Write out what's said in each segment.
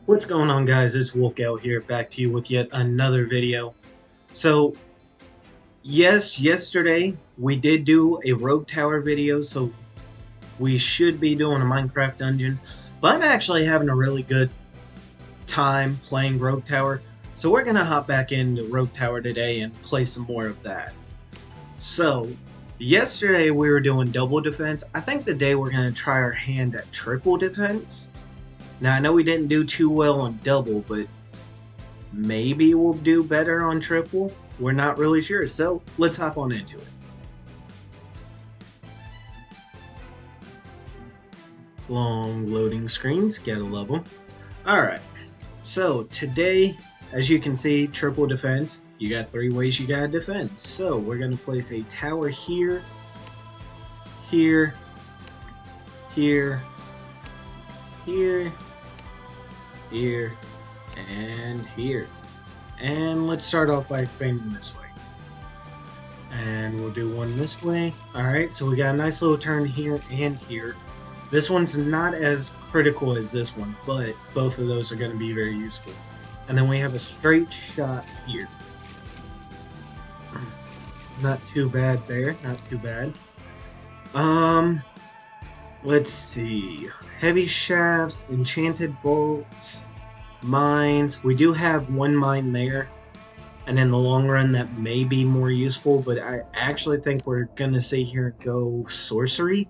What's going on, guys? It's Wolfgal here, back to you with yet another video. So, yes, yesterday we did do a Rogue Tower video, so we should be doing a Minecraft Dungeons, but I'm actually having a really good time playing Rogue Tower, so we're gonna hop back into Rogue Tower today and play some more of that. So, yesterday we were doing double defense. I think today we're gonna try our hand at triple defense. Now, I know we didn't do too well on double, but maybe we'll do better on triple. We're not really sure, so let's hop on into it. Long loading screens, gotta love them. Alright, so today, as you can see, triple defense. You got three ways you gotta defend. So we're gonna place a tower here, here, here, here, here, and here. And let's start off by expanding this way. And we'll do one this way. Alright, so we got a nice little turn here and here. This one's not as critical as this one, but both of those are going to be very useful. And then we have a straight shot here. Not too bad there, not too bad. Let's see. Heavy shafts, enchanted bolts, mines. We do have one mine there, and in the long run that may be more useful, but I actually think we're gonna sit here and go sorcery.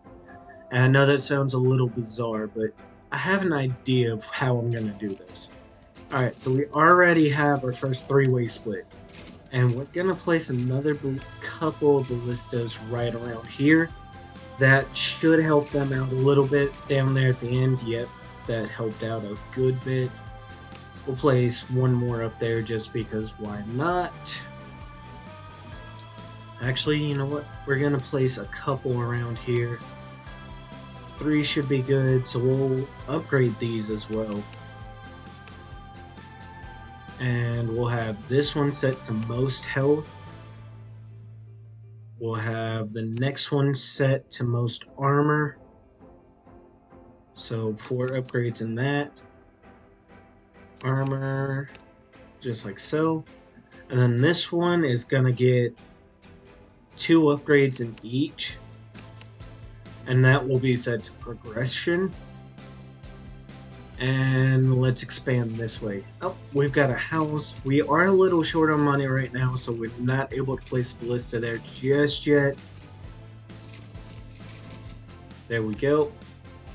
And I know that sounds a little bizarre, but I have an idea of how I'm gonna do this. Alright, so we already have our first three-way split, and we're gonna place another couple of ballistas right around here. That should help them out a little bit down there at the end. Yep, that helped out a good bit. We'll place one more up there just because why not? Actually, you know what? We're going to place a couple around here. 3 should be good, so we'll upgrade these as well. And we'll have this one set to most health. We'll have the next one set to most armor. So 4 upgrades in that. Armor, just like so. And then this one is gonna get 2 upgrades in each, and that will be set to progression. And let's expand this way. Oh, we've got a house. We are a little short on money right now, so we're not able to place a ballista there just yet. There we go.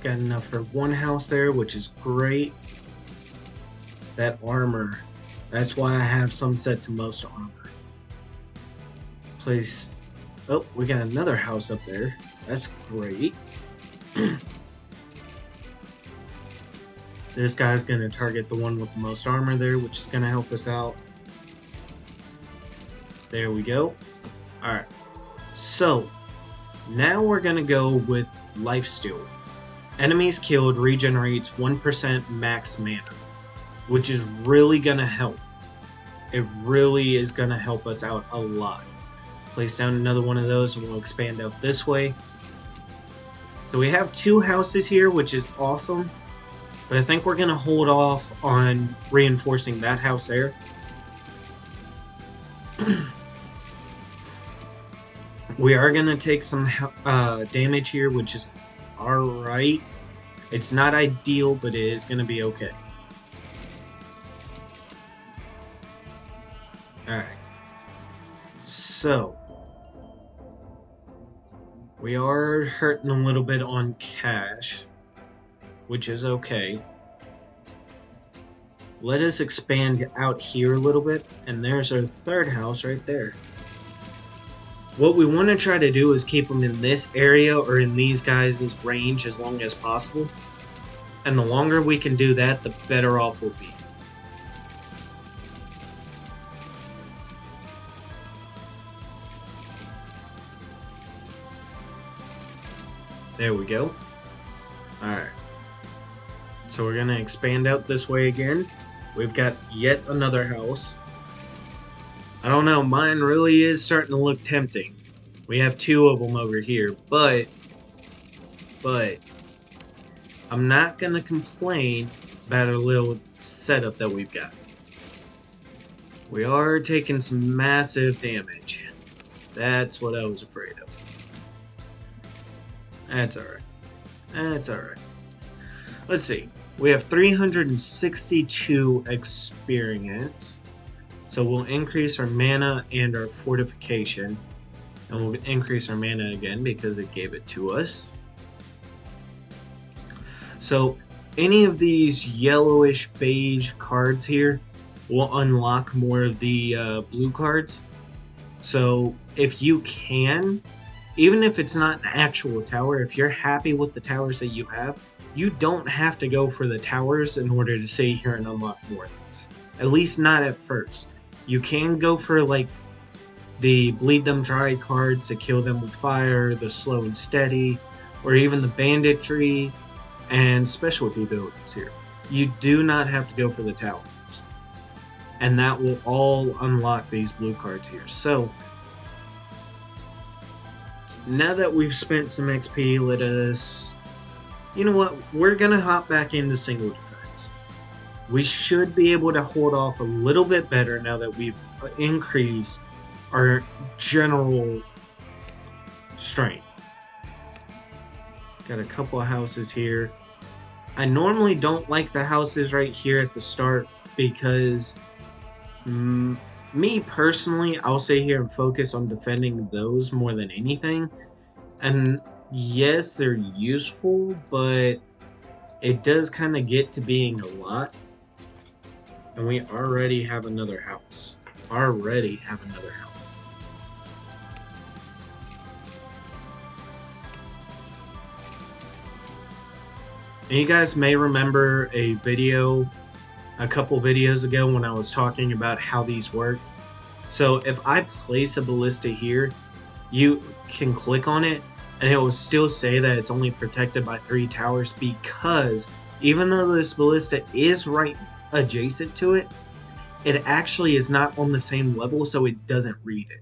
Got enough for one house there, which is great. That armor, that's why I have some set to most armor. Place, oh, we got another house up there. That's great. This guy's gonna target the one with the most armor there, which is gonna help us out. There we go. Alright, so now we're gonna go with lifesteal. Enemies killed regenerates 1% max mana, which is really gonna help. It really is gonna help us out a lot. Place down another one of those and we'll expand out this way. So we have 2 houses here, which is awesome, but I think we're gonna hold off on reinforcing that house there. We are gonna take some damage here, which is alright. It's not ideal, but it is gonna be okay. Alright, so we are hurting a little bit on cash, which is okay. Let us expand out here a little bit, and there's our third house right there. What we want to try to do is keep them in this area or in these guys' range as long as possible, and the longer we can do that, the better off we'll be. There we go. Alright. So we're going to expand out this way again. We've got yet another house. I don't know, mine really is starting to look tempting. We have 2 of them over here, but I'm not going to complain about a little setup that we've got. We are taking some massive damage. That's what I was afraid of. That's alright. That's alright. Let's see. We have 362 experience. So we'll increase our mana and our fortification. And we'll increase our mana again because it gave it to us. So any of these yellowish beige cards here will unlock more of the blue cards. So if you can, even if it's not an actual tower, if you're happy with the towers that you have, you don't have to go for the towers in order to sit here and unlock more things. At least not at first. You can go for like the bleed them dry cards to kill them with fire, the slow and steady, or even the banditry and specialty builds here. You do not have to go for the towers. And that will all unlock these blue cards here. So now that we've spent some XP, let us... You know what? We're going to hop back into single defense. We should be able to hold off a little bit better now that we've increased our general strength. Got a couple of houses here. I normally don't like the houses right here at the start because me personally, I'll sit here and focus on defending those more than anything. And yes, they're useful, but it does kind of get to being a lot. And we already have another house. Already have another house. And you guys may remember a couple videos ago when I was talking about how these work. So if I place a ballista here, you can click on it and it will still say that it's only protected by 3 towers because even though this ballista is right adjacent to it, it actually is not on the same level, so it doesn't read it.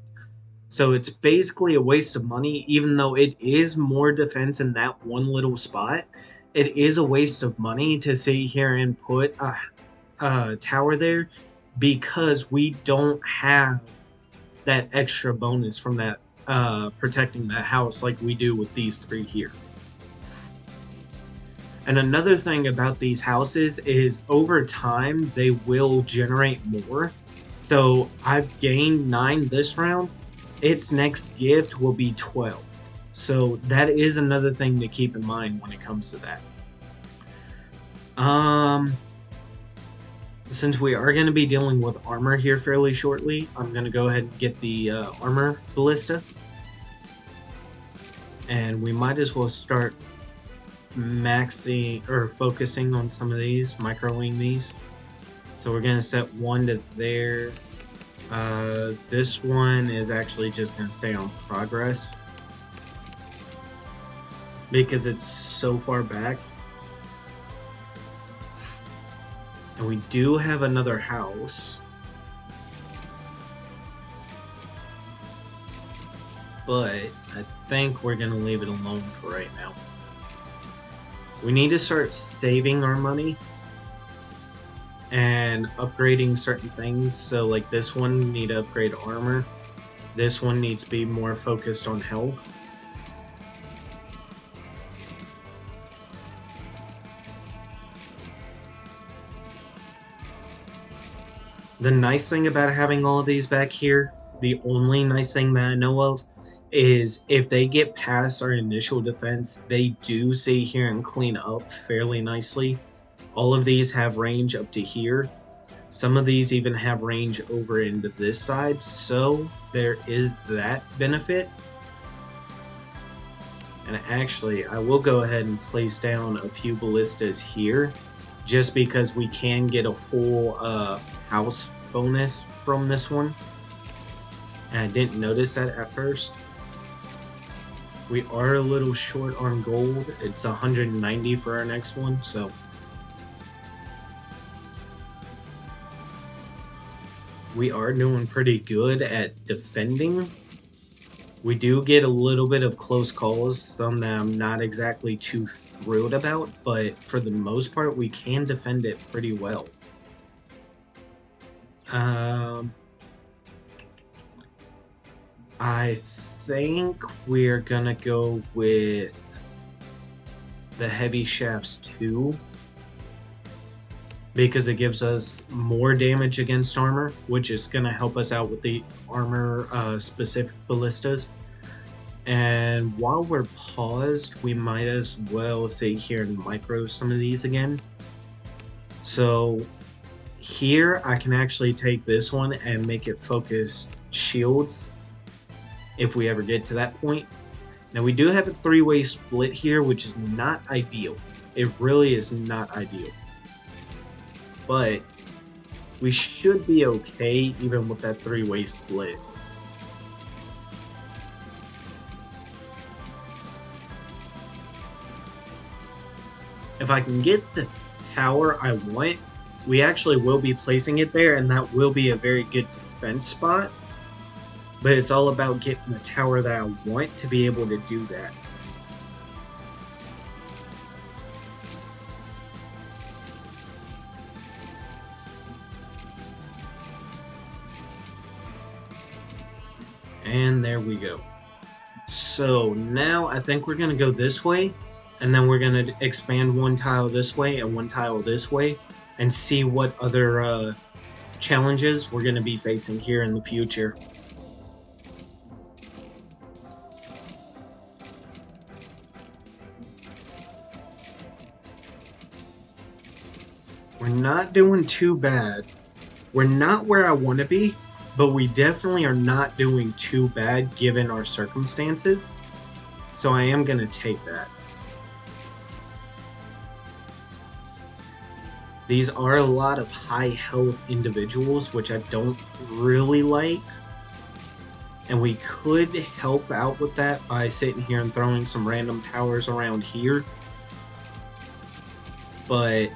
So it's basically a waste of money, even though it is more defense in that one little spot. It is a waste of money to sit here and put a tower there because we don't have that extra bonus from that protecting that house like we do with these 3 here. And another thing about these houses is over time they will generate more. So I've gained 9 this round. Its next gift will be 12. So that is another thing to keep in mind when it comes to that. Since we are going to be dealing with armor here fairly shortly, I'm going to go ahead and get the armor ballista. And we might as well start focusing on some of these, microing these. So we're going to set 1 to there. This one is actually just going to stay on progress because it's so far back. And we do have another house, but I think we're going to leave it alone for right now. We need to start saving our money and upgrading certain things. So like this one need to upgrade armor. This one needs to be more focused on health. The nice thing about having all of these back here, the only nice thing that I know of, is if they get past our initial defense, they do sit here and clean up fairly nicely. All of these have range up to here. Some of these even have range over into this side, so there is that benefit. And actually, I will go ahead and place down a few ballistas here, just because we can get a full house bonus from this one. And I didn't notice that at first. We are a little short on gold. It's 190 for our next one, so we are doing pretty good at defending. We do get a little bit of close calls, some that I'm not exactly too thrilled about, but for the most part, we can defend it pretty well. Um, I think we're gonna go with the heavy shafts too, because it gives us more damage against armor, which is gonna help us out with the armor specific ballistas. And while we're paused, we might as well sit here and micro some of these again. So here I can actually take this one and make it focus shields if we ever get to that point. Now we do have a three-way split here, which is not ideal. It really is not ideal. But we should be okay even with that three-way split. If I can get the tower I want, we actually will be placing it there, and that will be a very good defense spot. But it's all about getting the tower that I want to be able to do that. And there we go. So now I think we're going to go this way, and then we're going to expand one tile this way and one tile this way, and see what other challenges we're going to be facing here in the future. We're not doing too bad. We're not where I want to be, but we definitely are not doing too bad given our circumstances. So I am going to take that. These are a lot of high health individuals, which I don't really like. And we could help out with that by sitting here and throwing some random towers around here. But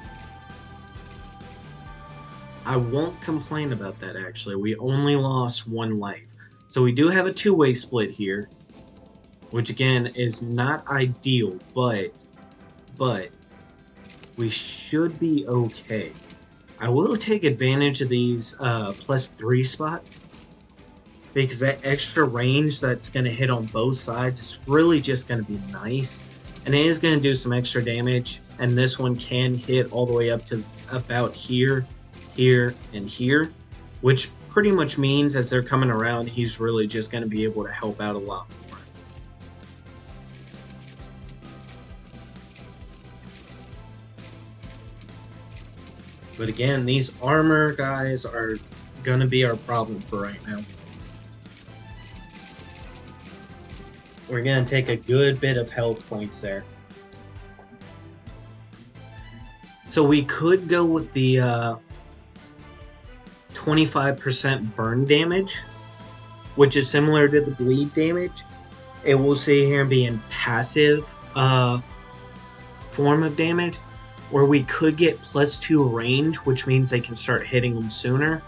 I won't complain about that, actually. We only lost one life. So we do have a two-way split here, which again is not ideal, but we should be okay. I will take advantage of these +3 spots, because that extra range that's going to hit on both sides is really just going to be nice. And it is going to do some extra damage, and this one can hit all the way up to about here, here, and here, which pretty much means as they're coming around, he's really just going to be able to help out a lot more. But again, these armor guys are going to be our problem for right now. We're going to take a good bit of health points there. So we could go with the 25% burn damage, which is similar to the bleed damage. It will sit here and be in passive form of damage, or we could get +2 range, which means they can start hitting them sooner.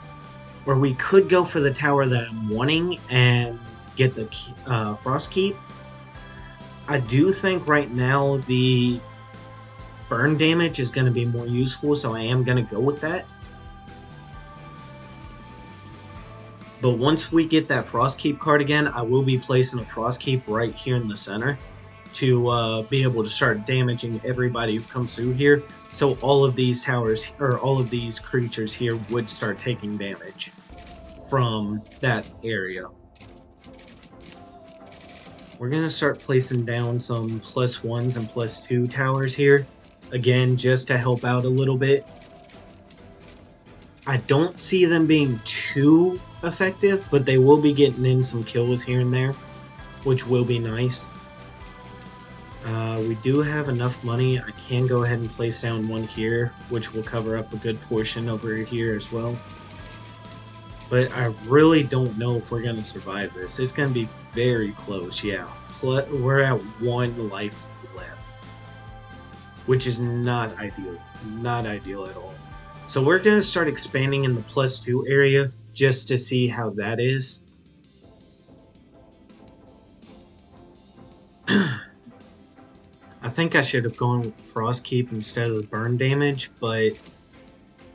Or we could go for the tower that I'm wanting and get the Frost Keep. I do think right now the burn damage is going to be more useful, so I am going to go with that. But once we get that Frost Keep card again, I will be placing a Frost Keep right here in the center to be able to start damaging everybody who comes through here. So all of these towers, or all of these creatures here, would start taking damage from that area. We're going to start placing down some +1s and +2 towers here. Again, just to help out a little bit. I don't see them being too effective, but they will be getting in some kills here and there, which will be nice. We do have enough money. I can go ahead and place down one here, which will cover up a good portion over here as well. But I really don't know if we're going to survive this. It's going to be very close, yeah. We're at 1 life left, which is not ideal. Not ideal at all. So we're going to start expanding in the +2 area just to see how that is. I think I should have gone with the Frost Keep instead of the burn damage, but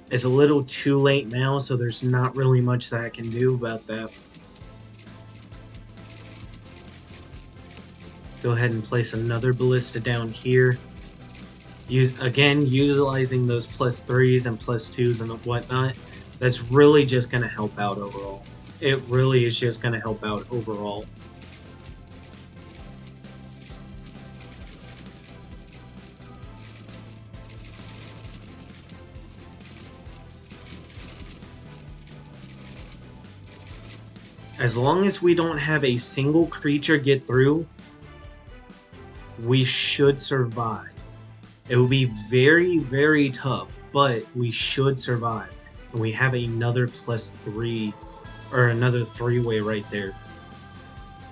it's a little too late now, so there's not really much that I can do about that. Go ahead and place another ballista down here. Again, utilizing those +3s and +2s and whatnot. That's really just going to help out overall. It really is just going to help out overall. As long as we don't have a single creature get through, we should survive. It will be very, very tough, but we should survive. And we have another +3, or another 3-way right there.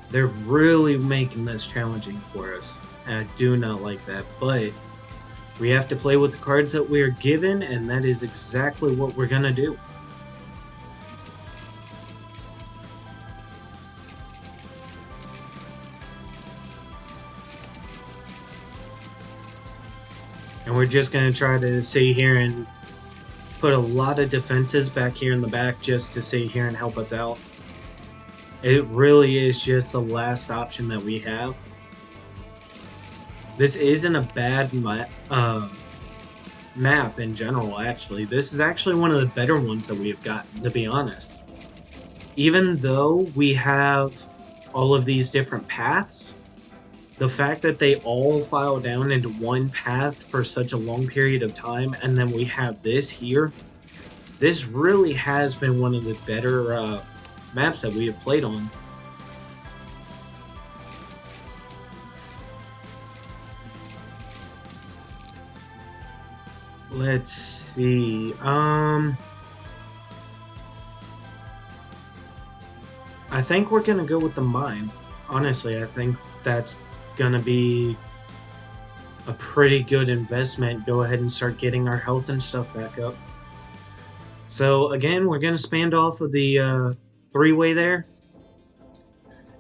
They're really making this challenging for us, and I do not like that, but we have to play with the cards that we are given, and that is exactly what we're going to do. And we're just going to try to sit here and put a lot of defenses back here in the back just to sit here and help us out. It really is just the last option that we have. This isn't a bad map in general, actually. This is actually one of the better ones that we have gotten, to be honest. Even though we have all of these different paths, the fact that they all file down into one path for such a long period of time, and then we have this here, this really has been one of the better maps that we have played on. Let's see. I think we're gonna go with the mine. Honestly, I think that's gonna be a pretty good investment. Go ahead and start getting our health and stuff back up. So again, we're gonna spand off of the 3-way there.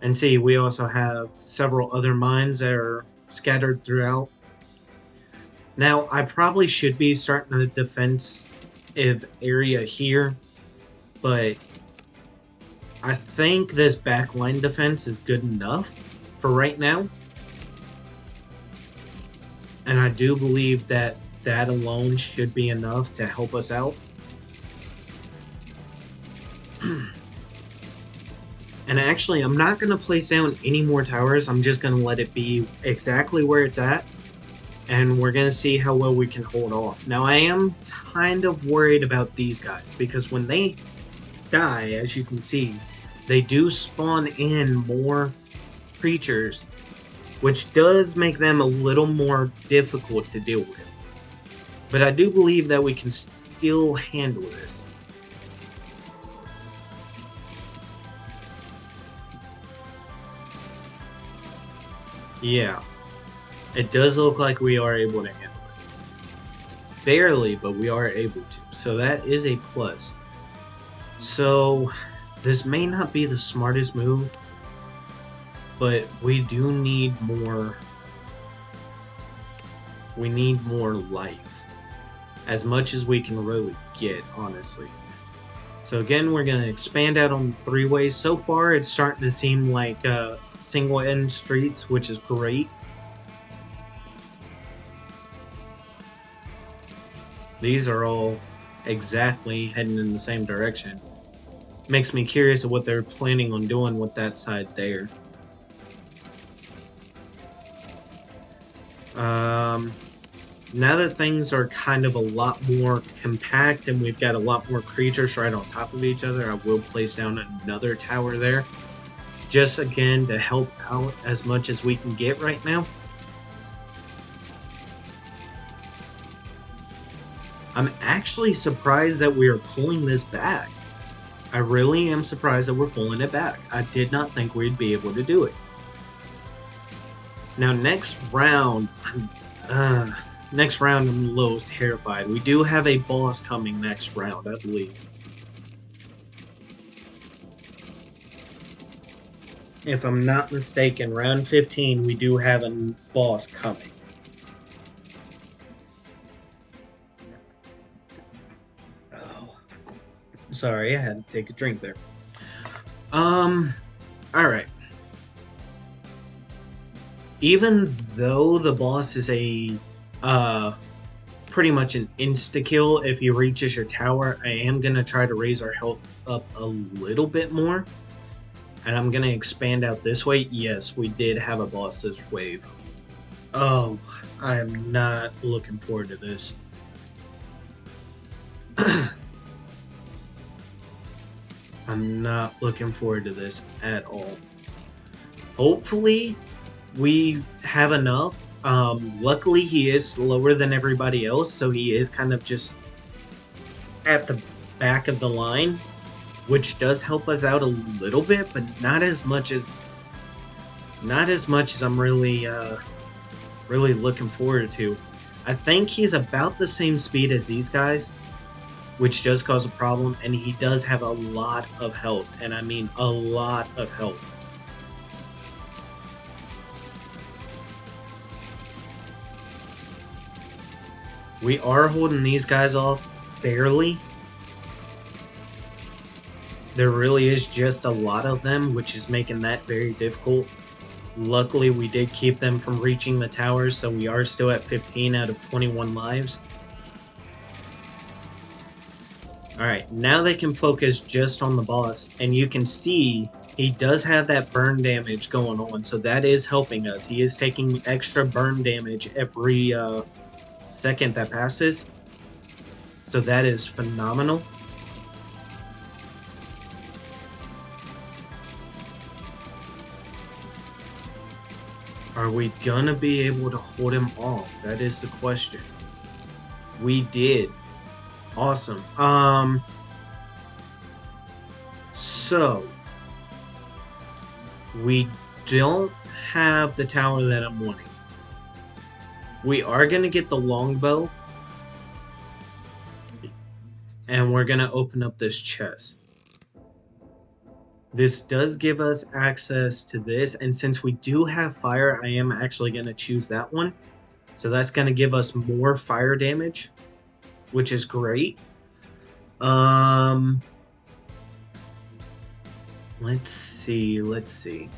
And see, we also have several other mines that are scattered throughout. Now, I probably should be starting a defensive area here, but I think this backline defense is good enough for right now. And I do believe that that alone should be enough to help us out. And actually, I'm not going to place down any more towers. I'm just going to let it be exactly where it's at. And we're going to see how well we can hold off. Now, I am kind of worried about these guys, because when they die, as you can see, they do spawn in more creatures, which does make them a little more difficult to deal with. But I do believe that we can still handle this. Yeah, it does look like we are able to handle it. Barely, but we are able to. So that is a plus. So this may not be the smartest move, but we do need more. We need more life. As much as we can really get, honestly. So again, we're going to expand out on 3-ways. So far, it's starting to seem like single-end streets, which is great. These are all exactly heading in the same direction. Makes me curious of what they're planning on doing with that side there. Now that things are kind of a lot more compact and we've got a lot more creatures right on top of each other, I will place down another tower there. Just again to help out as much as we can get right now. I'm actually surprised that we are pulling this back. I really am surprised that we're pulling it back. I did not think we'd be able to do it. Now next round, I'm a little terrified. We do have a boss coming next round, I believe. If I'm not mistaken, round 15, we do have a boss coming. Sorry, I had to take a drink there. All right. Even though the boss is a uh pretty much an insta kill if he reaches your tower, I am gonna try to raise our health up a little bit more, and I'm gonna expand out this way. Yes, we did have a boss this wave. Oh, I am not looking forward to this. I'm not looking forward to this at all. Hopefully, we have enough. Luckily, he is slower than everybody else, so he is kind of just at the back of the line, which does help us out a little bit, but not as much as I'm really looking forward to. I think he's about the same speed as these guys, which does cause a problem, and he does have a lot of health, and I mean a lot of health. We are holding these guys off barely. There really is just a lot of them, which is making that very difficult. Luckily, we did keep them from reaching the towers, so we are still at 15 out of 21 lives. Alright, now they can focus just on the boss, and you can see he does have that burn damage going on, so that is helping us. He is taking extra burn damage every second that passes, so that is phenomenal. Are we gonna be able to hold him off? That is the question. We did. Awesome. So we don't have the tower that I'm wanting. We are gonna get the longbow, and we're gonna open up this chest. This does give us access to this, and since we do have fire, I am actually going to choose that one. So that's going to give us more fire damage, which is great. Let's see.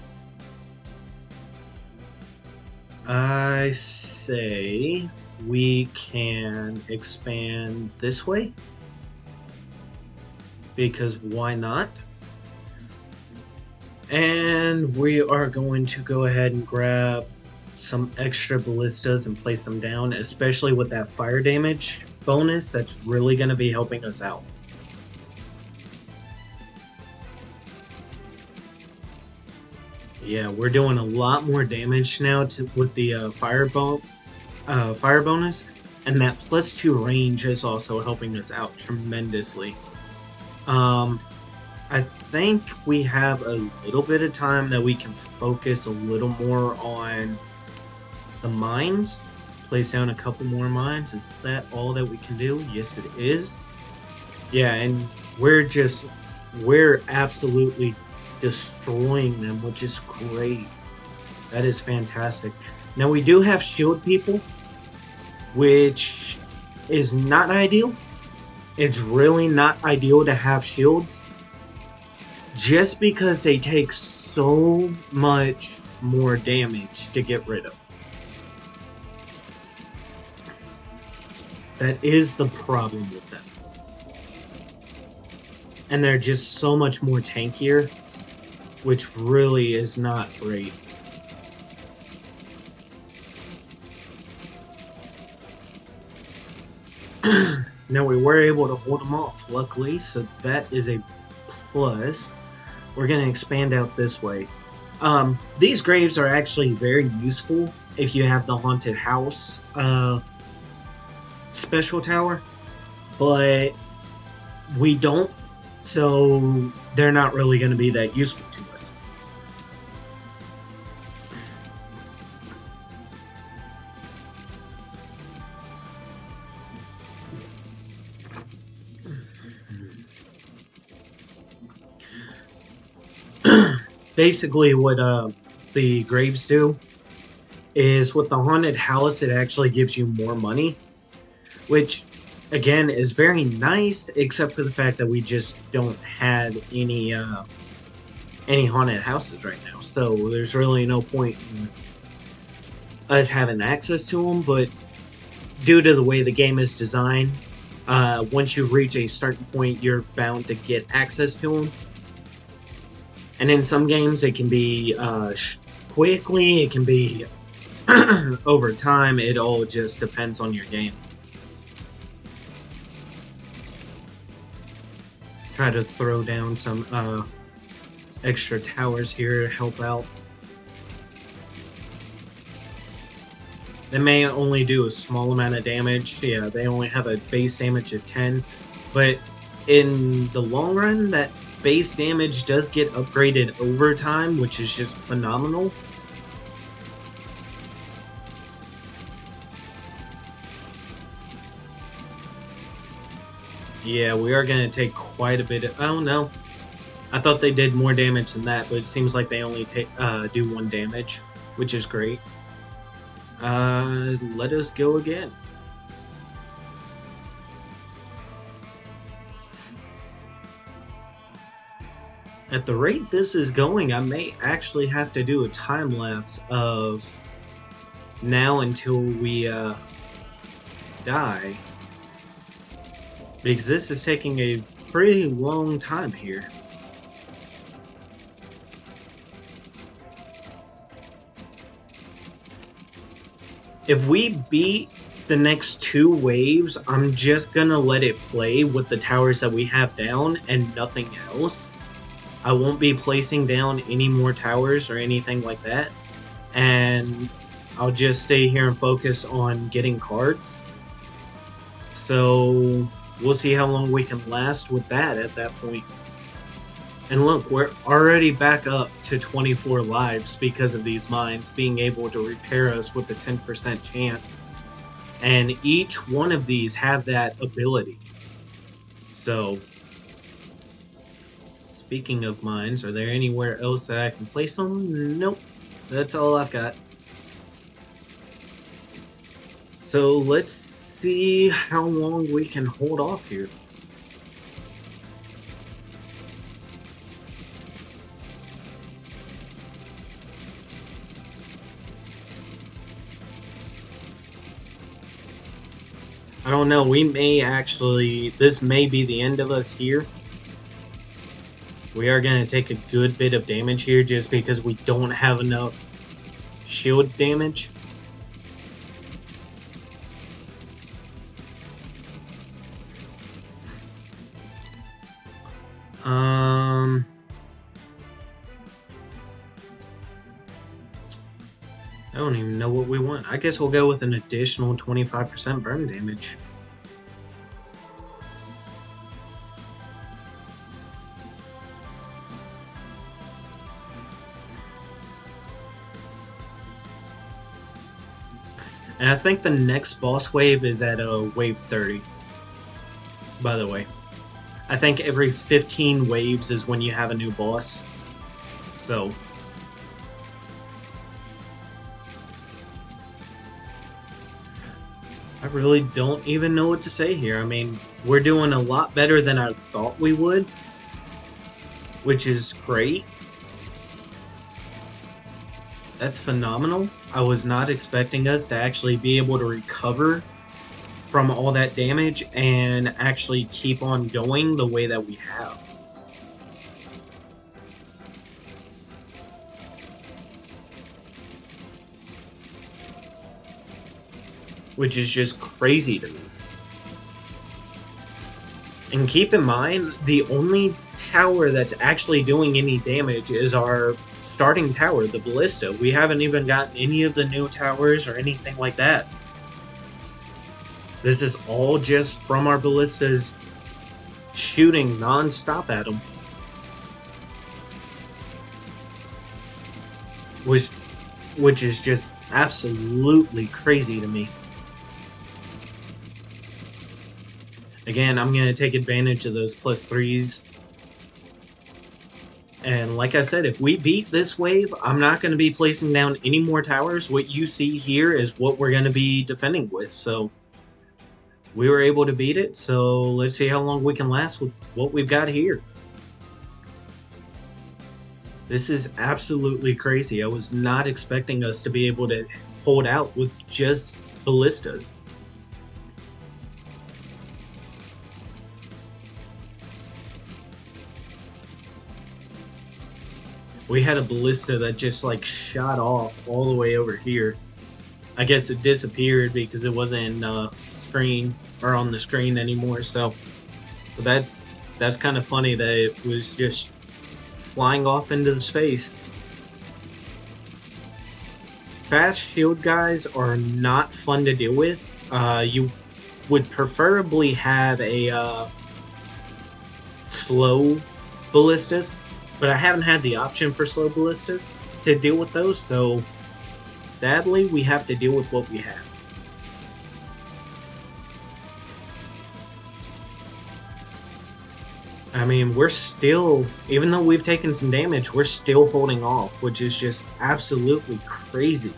I say we can expand this way, because why not? And we are going to go ahead and grab some extra ballistas and place them down, especially with that fire damage bonus. That's really going to be helping us out. Yeah, we're doing a lot more damage now with the fire bonus, and that +2 range is also helping us out tremendously. I think we have a little bit of time that we can focus a little more on the mines. Place down a couple more mines. Is that all that we can do? Yes, it is. Yeah, and we're absolutely destroying them, which is great. That is fantastic. Now we do have shield people, which is not ideal. It's really not ideal to have shields, just because they take so much more damage to get rid of. That is the problem with them. And they're just so much more tankier, which really is not great. Now we were able to hold them off, luckily, so that is a plus. We're going to expand out this way. These graves are actually very useful if you have the haunted house special tower, but we don't, so they're not really going to be that useful to us. Basically, what the graves do is with the haunted house, it actually gives you more money, which again, is very nice, except for the fact that we just don't have any haunted houses right now. So there's really no point in us having access to them. But due to the way the game is designed, once you reach a certain point, you're bound to get access to them. And in some games, it can be quickly, it can be over time. It all just depends on your game. Try to throw down some extra towers here to help out. They may only do a small amount of damage. Yeah, they only have a base damage of 10. But in the long run, that base damage does get upgraded over time, which is just phenomenal. Yeah, we are going to take quite a bit of... Oh, no. I thought they did more damage than that, but it seems like they only do 1 damage, which is great. Let us go again. At the rate this is going, I may actually have to do a time lapse of now until we die, because this is taking a pretty long time here. If we beat the next 2 waves, I'm just gonna let it play with the towers that we have down and nothing else. I won't be placing down any more towers or anything like that. And I'll just stay here and focus on getting cards. So we'll see how long we can last with that at that point. And look, we're already back up to 24 lives because of these mines being able to repair us with a 10% chance. And each one of these have that ability. So, speaking of mines, are there anywhere else that I can place them? Nope. That's all I've got. So let's see how long we can hold off here. I don't know, we may actually, this may be the end of us here. We are going to take a good bit of damage here just because we don't have enough shield damage. I don't even know what we want. I guess we'll go with an additional 25% burn damage. And I think the next boss wave is at wave 30. By the way, I think every 15 waves is when you have a new boss. So I really don't even know what to say here. I mean, we're doing a lot better than I thought we would, which is great. That's phenomenal. I was not expecting us to actually be able to recover from all that damage and actually keep on going the way that we have. Which is just crazy to me. And keep in mind, the only tower that's actually doing any damage is our starting tower, the ballista. We haven't even gotten any of the new towers or anything like that. This is all just from our ballistas shooting non-stop at them. Which is just absolutely crazy to me. Again, I'm going to take advantage of those +3s. And like I said, if we beat this wave, I'm not going to be placing down any more towers. What you see here is what we're going to be defending with. So we were able to beat it, so let's see how long we can last with what we've got here. This is absolutely crazy. I was not expecting us to be able to hold out with just ballistas. We had a ballista that just like shot off all the way over here. I guess it disappeared because it wasn't screen or on the screen anymore. So that's kind of funny that it was just flying off into the space. Fast shield guys are not fun to deal with. You would preferably have a slow ballistas, but I haven't had the option for slow ballistas to deal with those, so sadly we have to deal with what we have. I mean, we're still, even though we've taken some damage, we're still holding off, which is just absolutely crazy.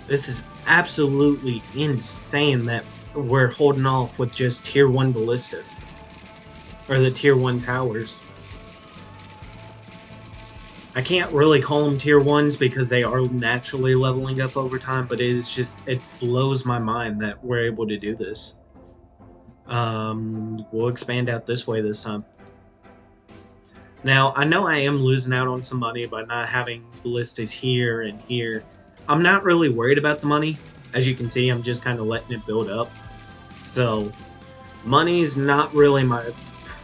This is absolutely insane that we're holding off with just tier 1 ballistas. Or the tier 1 towers. I can't really call them tier 1s because they are naturally leveling up over time, but it blows my mind that we're able to do this. We'll expand out this way this time. Now, I know I am losing out on some money by not having ballistas here and here. I'm not really worried about the money. As you can see, I'm just kind of letting it build up. So, money is not really my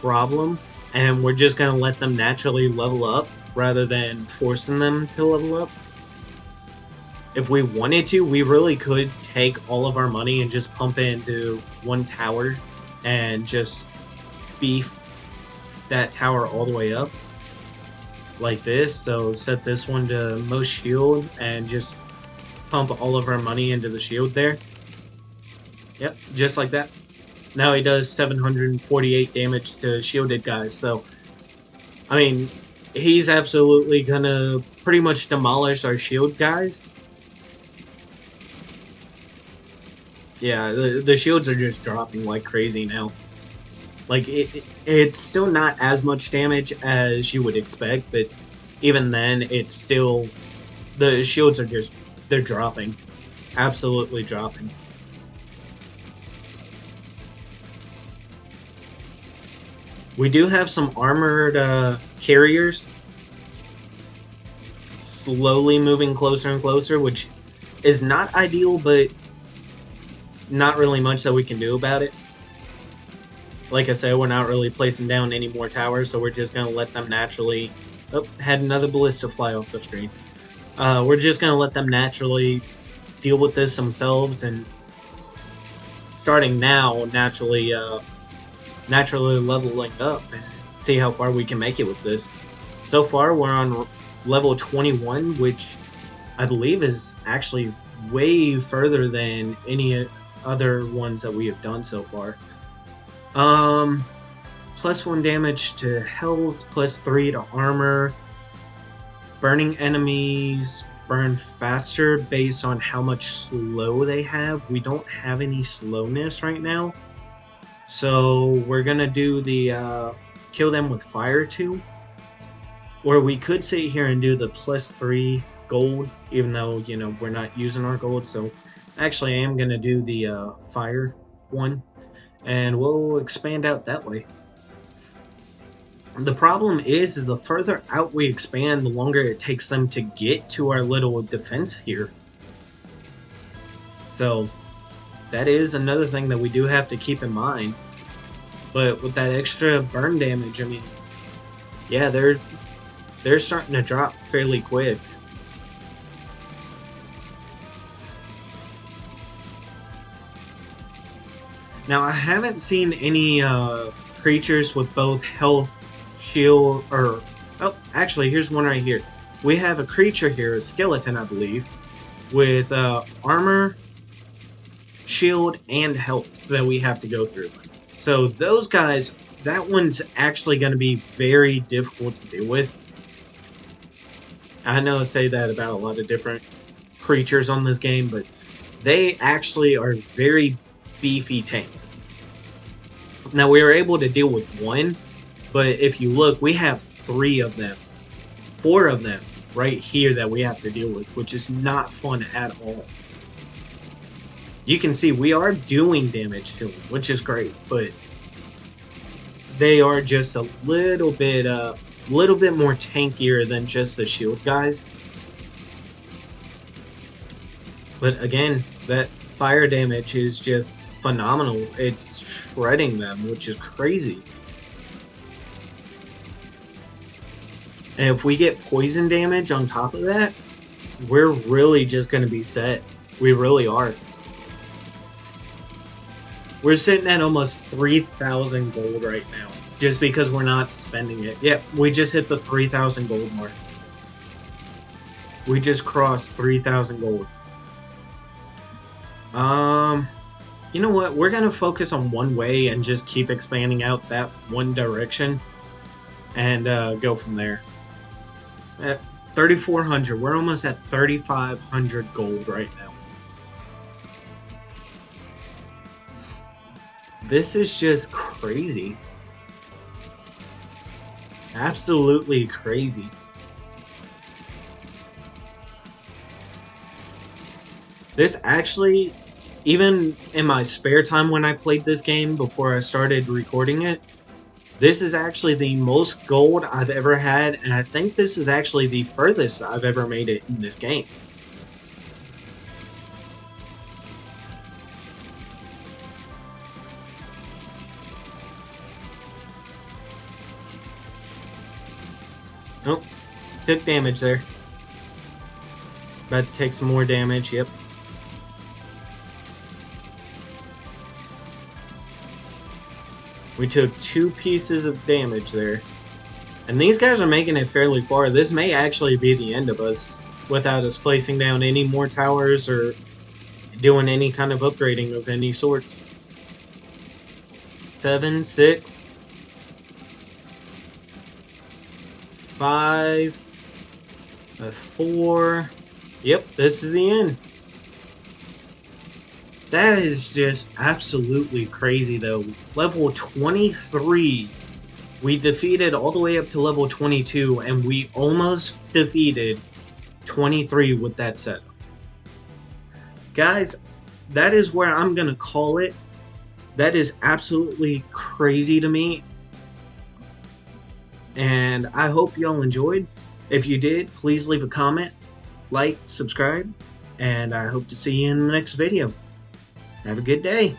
problem, and we're just going to let them naturally level up rather than forcing them to level up. If we wanted to, we really could take all of our money and just pump it into one tower and just beef that tower all the way up like this. So set this one to most shield and just pump all of our money into the shield there. Yep, just like that. Now he does 748 damage to shielded guys, so I mean, he's absolutely gonna pretty much demolish our shield guys. Yeah, the shields are just dropping like crazy now. Like, it's still not as much damage as you would expect, but even then, it's still... The shields are just... They're dropping. Absolutely dropping. We do have some armored carriers slowly moving closer and closer, which is not ideal, but not really much that we can do about it. Like I said, we're not really placing down any more towers, so we're just going to let them naturally... Oh, had another ballista fly off the screen. We're just going to let them naturally deal with this themselves, and starting now, naturally leveling up and see how far we can make it with this. So far, we're on level 21, which I believe is actually way further than any other ones that we have done so far. +1 damage to health, +3 to armor. Burning enemies burn faster based on how much slow they have. We don't have any slowness right now, so we're gonna do the kill them with fire too. Or we could sit here and do the +3 gold, even though, you know, we're not using our gold. So actually I am gonna do the fire one, and we'll expand out that way. The problem is the further out we expand, the longer it takes them to get to our little defense here. So that is another thing that we do have to keep in mind. But with that extra burn damage, I mean, yeah, they're starting to drop fairly quick. Now, I haven't seen any creatures with both health, shield, or... Oh, actually, here's one right here. We have a creature here, a skeleton, I believe, with armor, shield, and health that we have to go through. So those guys, that one's actually going to be very difficult to deal with. I know I say that about a lot of different creatures on this game, but They actually are very beefy tanks. Now, we were able to deal with one, but if you look, we have 3 of them, 4 of them right here that we have to deal with, which is not fun at all. You can see we are doing damage to them, which is great, but they are just a little bit more tankier than just the shield guys. But again, that fire damage is just phenomenal. It's shredding them, which is crazy. And if we get poison damage on top of that, we're really just going to be set. We really are. We're sitting at almost 3,000 gold right now, just because we're not spending it. Yep, we just hit the 3,000 gold mark. We just crossed 3,000 gold. You know what? We're gonna focus on one way and just keep expanding out that one direction, and go from there. At 3,400, we're almost at 3,500 gold right now. This is just crazy. Absolutely crazy. This actually, even in my spare time when I played this game before I started recording it, this is actually the most gold I've ever had, and I think this is actually the furthest I've ever made it in this game. Nope, took damage there. About to take some more damage, yep. We took 2 pieces of damage there. And these guys are making it fairly far. This may actually be the end of us without us placing down any more towers or doing any kind of upgrading of any sorts. 7, 6, 5, 4. Yep, this is the end. That is just absolutely crazy, though. Level 23, we defeated all the way up to level 22, and we almost defeated 23 with that setup. Guys, that is where I'm going to call it. That is absolutely crazy to me. And I hope y'all enjoyed. If you did, please leave a comment, like, subscribe, and I hope to see you in the next video. Have a good day.